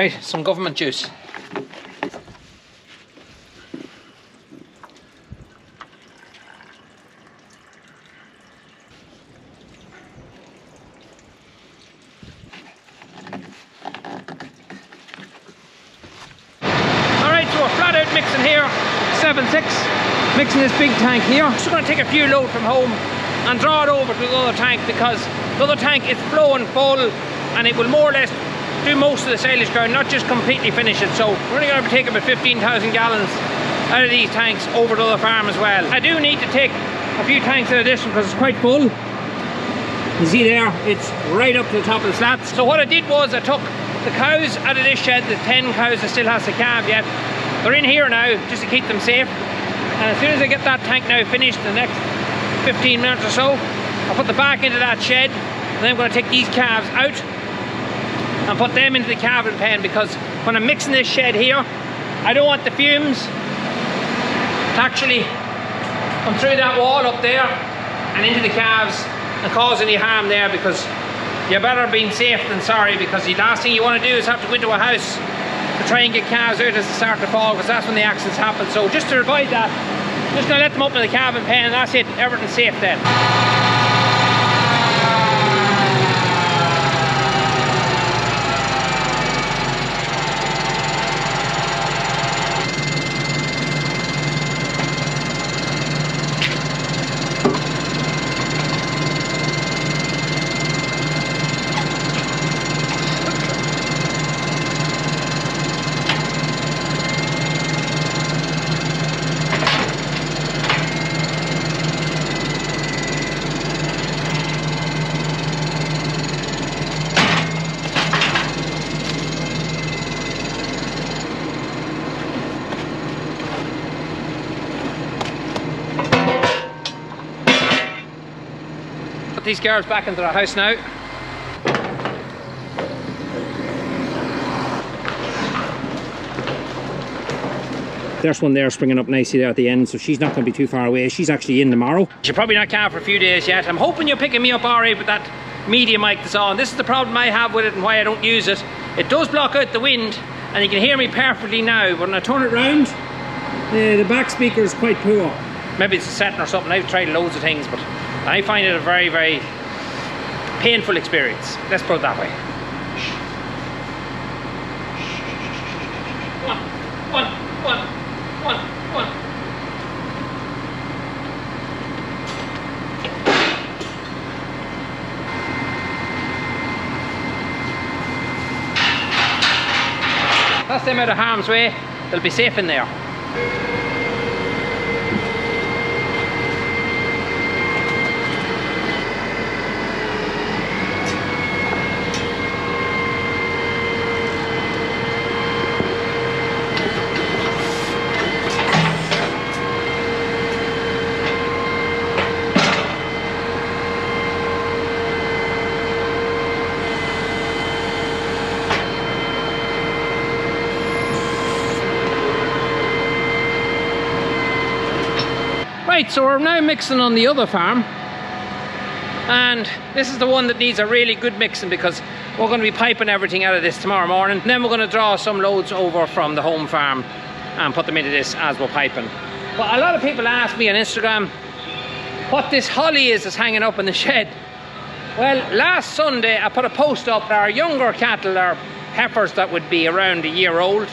Right, some government juice. Alright, so we're flat out mixing here, 7-6, mixing this big tank here. Just going to take a few load from home and draw it over to the other tank, because the other tank is flowing full and it will more or less do most of the silage ground, not just completely finish it. So we're only going to take about 15,000 gallons out of these tanks over to the farm as well. I do need to take a few tanks in addition because it's quite full. You see there, it's right up to the top of the slats. So what I did was I took the cows out of this shed, the 10 cows that still has to calve yet. They're in here now just to keep them safe. And as soon as I get that tank now finished in the next 15 minutes or so, I'll put the back into that shed, and then I'm going to take these calves out and put them into the calving pen, because when I'm mixing this shed here, I don't want the fumes to actually come through that wall up there and into the calves and cause any harm there, because you're better being safe than sorry, because the last thing you want to do is have to go into a house to try and get calves out as they start to fall, because that's when the accidents happen. So just to avoid that, I'm just going to let them up in the calving pen, and that's it, everything's safe then. These girls back into the house now. There's one there springing up nicely there at the end, so she's not going to be too far away. She's actually in tomorrow. She'll probably not calve for a few days yet. I'm hoping you're picking me up alright with that media mic that's on. This is the problem I have with it and why I don't use it. It does block out the wind and you can hear me perfectly now, but when I turn it round, the back speaker is quite poor. Maybe it's a setting or something. I've tried loads of things, but I find it a very, very painful experience. Let's put it that way. One. That's them out of harm's way. They'll be safe in there. Right, so we're now mixing on the other farm, and this is the one that needs a really good mixing, because we're going to be piping everything out of this tomorrow morning. And then we're going to draw some loads over from the home farm and put them into this as we're piping. But a lot of people ask me on Instagram what this holly is that's hanging up in the shed. Well, last Sunday I put a post up that our younger cattle, our heifers that would be around a year old,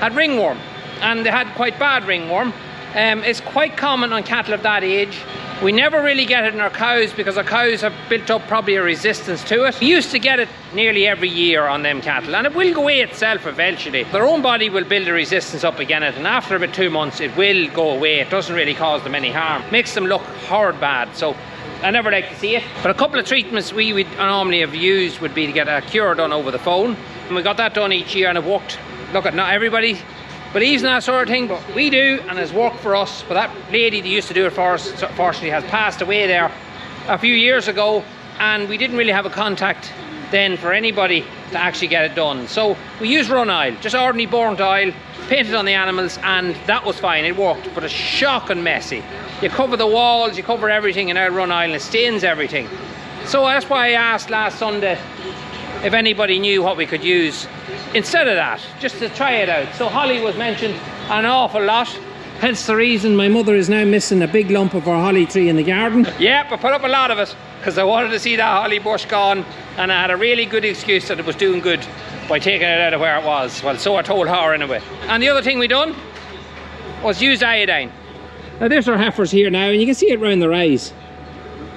had ringworm, and they had quite bad ringworm. It's quite common on cattle of that age. We never really get it in our cows because our cows have built up probably a resistance to it. We used to get it nearly every year on them cattle, and it will go away itself eventually. Their own body will build a resistance up against it, and after about 2 months it will go away. It doesn't really cause them any harm. Makes them look horrid bad, so I never like to see it. But a couple of treatments we would normally have used would be to get a cure done over the phone, and we got that done each year, and it worked. Look, at not everybody believes in that sort of thing, but we do, and it's worked for us. But that lady that used to do it for us, unfortunately, has passed away there a few years ago, and we didn't really have a contact then for anybody to actually get it done. So we used run oil, just ordinary burnt oil, painted on the animals, and that was fine, it worked. But it's shocking messy. You cover the walls, you cover everything in our run oil, and it stains everything. So that's why I asked last Sunday if anybody knew what we could use instead of that, just to try it out. So holly was mentioned an awful lot. Hence the reason my mother is now missing a big lump of our holly tree in the garden. Yep, I put up a lot of it because I wanted to see that holly bush gone, and I had a really good excuse that it was doing good by taking it out of where it was. Well, so I told her anyway. And the other thing we done was use iodine. Now there's our heifers here now, and you can see it round their eyes.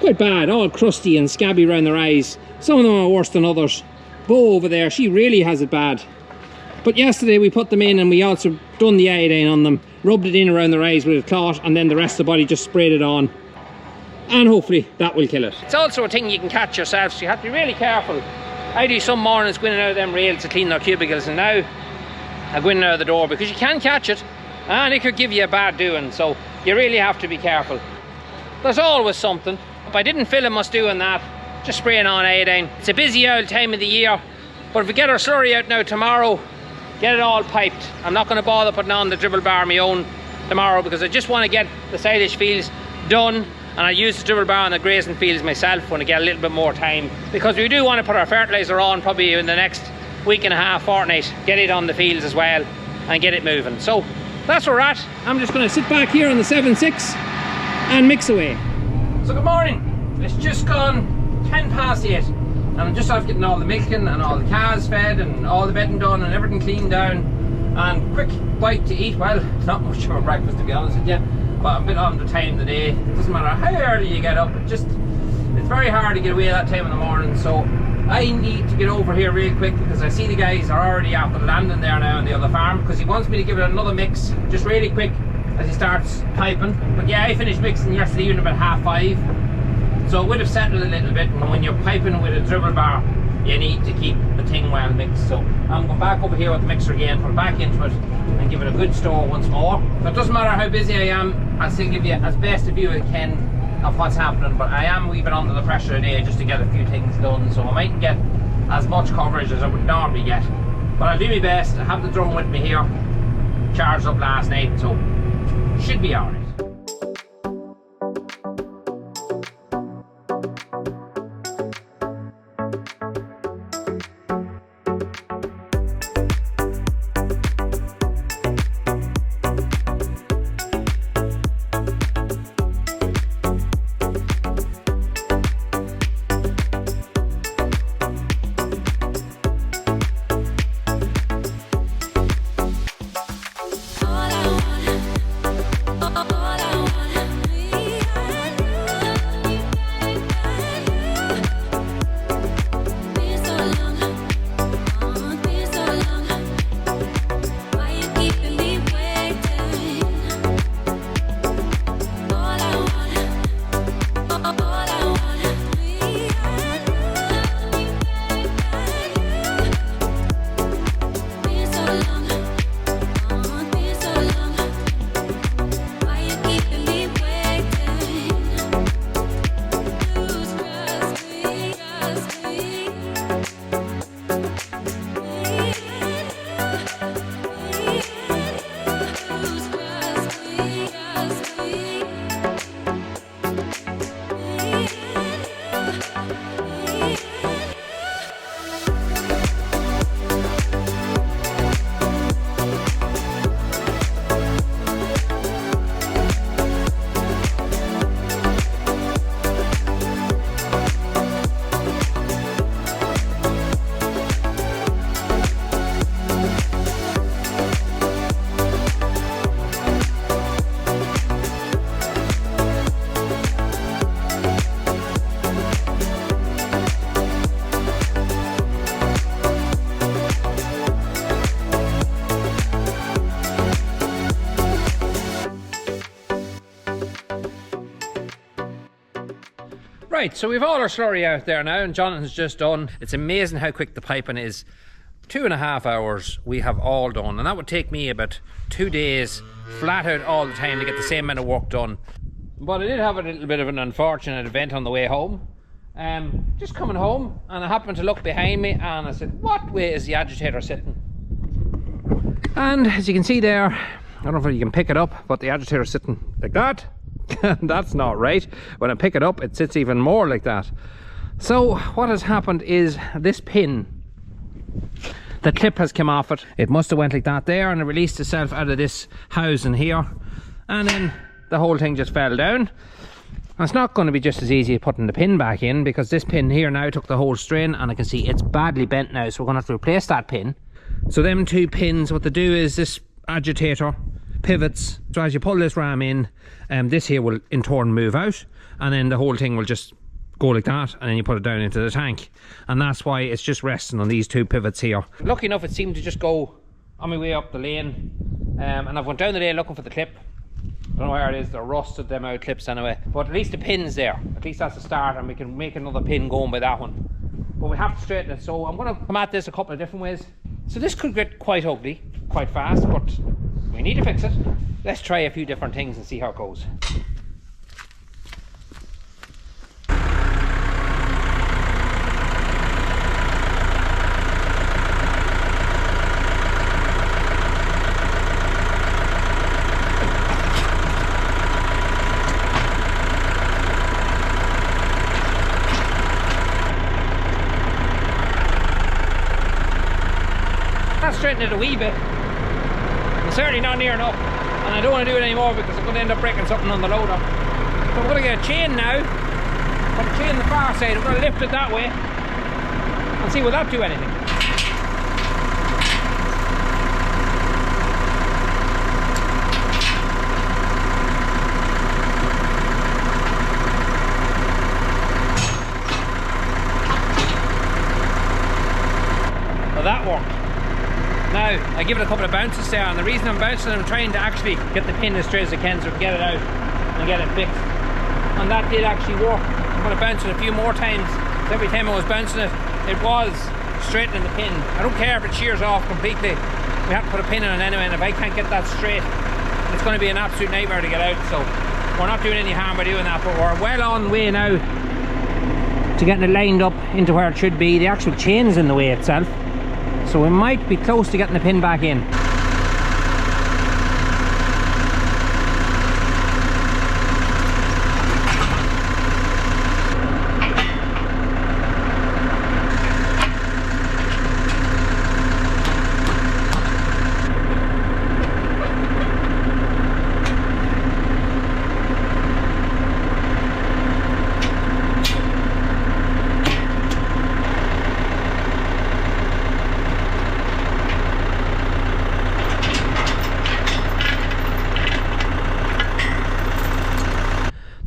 Quite bad, all crusty and scabby round their eyes. Some of them are worse than others. Bo over there, she really has it bad. But yesterday we put them in, and we also done the iodine on them, rubbed it in around their eyes with a cloth, and then the rest of the body just sprayed it on. And hopefully that will kill it. It's also a thing you can catch yourself, so you have to be really careful. I do some mornings going out of them rails to clean their cubicles, and now I go in and out of the door because you can catch it and it could give you a bad doing, so you really have to be careful. There's always something. If I didn't film us doing that, just spraying on iodine. It's a busy old time of the year, but if we get our slurry out now tomorrow, get it all piped. I'm not going to bother putting on the dribble bar my own tomorrow because I just want to get the silage fields done, and I use the dribble bar on the grazing fields myself when I get a little bit more time, because we do want to put our fertilizer on probably in the next week and a half, fortnight, get it on the fields as well and get it moving. So that's where we're at. I'm just going to sit back here on the 7.6 and mix away. So good morning. It's just gone 10 past 8 and I'm just off getting all the milking and all the calves fed and all the bedding done and everything cleaned down, and quick bite to eat. Well, not much of a breakfast to be honest with you, but I'm a bit on the time of the day. It doesn't matter how early you get up, it's very hard to get away that time in the morning. So I need to get over here real quick because I see the guys are already after landing there now on the other farm, because he wants me to give it another mix just really quick as he starts piping. But yeah, I finished mixing yesterday evening about 5:30, so it would have settled a little bit. And when you're piping with a dribble bar, you need to keep the thing well mixed. So I'm going back over here with the mixer again, put it back into it and give it a good stir once more. So it doesn't matter how busy I am, I'll still give you as best a view as I can of what's happening, but I am a wee bit under the pressure today just to get a few things done, so I mightn't get as much coverage as I would normally get, but I'll do my best. I have the drum with me here, charged up last night, so should be alright. Right, so we've all our slurry out there now, and Jonathan's just done. It's amazing how quick the piping is. 2.5 hours we have all done, and that would take me about 2 days flat out all the time to get the same amount of work done. But I did have a little bit of an unfortunate event on the way home. Just coming home, and I happened to look behind me and I said, what way is the agitator sitting? And as you can see there, I don't know if you can pick it up, but the agitator's sitting like that. That's not right. When I pick it up, it sits even more like that. So what has happened is this pin the clip has come off it. It must have went like that there, and it released itself out of this housing here, and then the whole thing just fell down. And it's not going to be just as easy as putting the pin back in, because this pin here now took the whole strain, and I can see it's badly bent now, so we're going to have to replace that pin. So them two pins, what they do is this agitator pivots, so as you pull this ram in, this here will in turn move out, and then the whole thing will just go like that, and then you put it down into the tank, and that's why it's just resting on these two pivots here. Lucky enough, it seemed to just go on my way up the lane, and I've went down the lane looking for the clip. I don't know where it is. They're rusted, them out clips anyway, but at least the pin's there. At least that's a start, and we can make another pin going by that one, but we have to straighten it. So I'm going to come at this a couple of different ways. So this could get quite ugly quite fast, but we need to fix it. Let's try a few different things and see how it goes. Straighten it a wee bit. It's certainly not near enough, and I don't want to do it anymore because I'm going to end up breaking something on the loader. So I'm going to get a chain now. Put a chain on the far side. I'm going to lift it that way and see will that do anything. Well, that worked. Now, I give it a couple of bounces there, and the reason I'm bouncing, I'm trying to actually get the pin as straight as I can so I can get it out and get it fixed. And that did actually work. I'm going to bounce it a few more times. So every time I was bouncing it, it was straightening the pin. I don't care if it shears off completely. We have to put a pin in it anyway, and if I can't get that straight, it's going to be an absolute nightmare to get out. So we're not doing any harm by doing that, but we're well on the way now to getting it lined up into where it should be. The actual chain's in the way itself, so we might be close to getting the pin back in.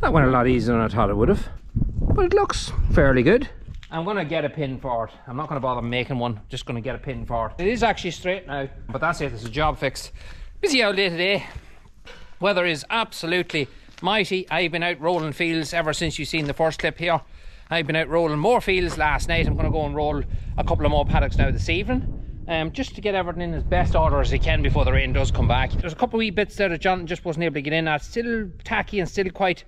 That went a lot easier than I thought it would have, but it looks fairly good. I'm going to get a pin for it. I'm not going to bother making one, just going to get a pin for it. It is actually straight now, but that's it, it's a job fixed. Busy all day today. Weather is absolutely mighty. I've been out rolling fields ever since you've seen the first clip here. I've been out rolling more fields last night. I'm going to go and roll a couple of more paddocks now this evening, just to get everything in as best order as I can before the rain does come back. There's a couple of wee bits there that Jonathan just wasn't able to get in at. Still tacky and still quite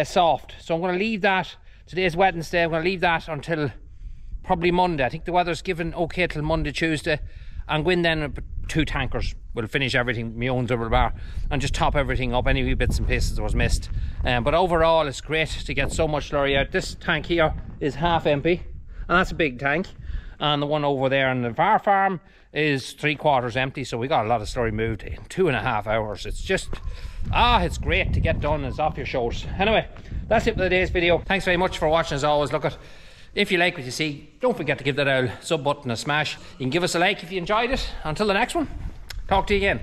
soft, so I'm going to leave that. Today's Wednesday. I'm going to leave that until probably Monday. I think the weather's given okay till Monday, Tuesday, and go in then 2 tankers. We'll finish everything, my own double bar, and just top everything up, any wee bits and pieces that was missed. But overall it's great to get so much slurry out. This tank here is half empty, and that's a big tank, and the one over there in the far farm is 3/4 empty, so we got a lot of slurry moved in 2.5 hours. It's just it's great to get done. It's off your shoulders. Anyway, that's it for today's video. Thanks very much for watching as always. Look at, if you like what you see, don't forget to give that old sub button a smash. You can give us a like if you enjoyed it. Until the next one, talk to you again.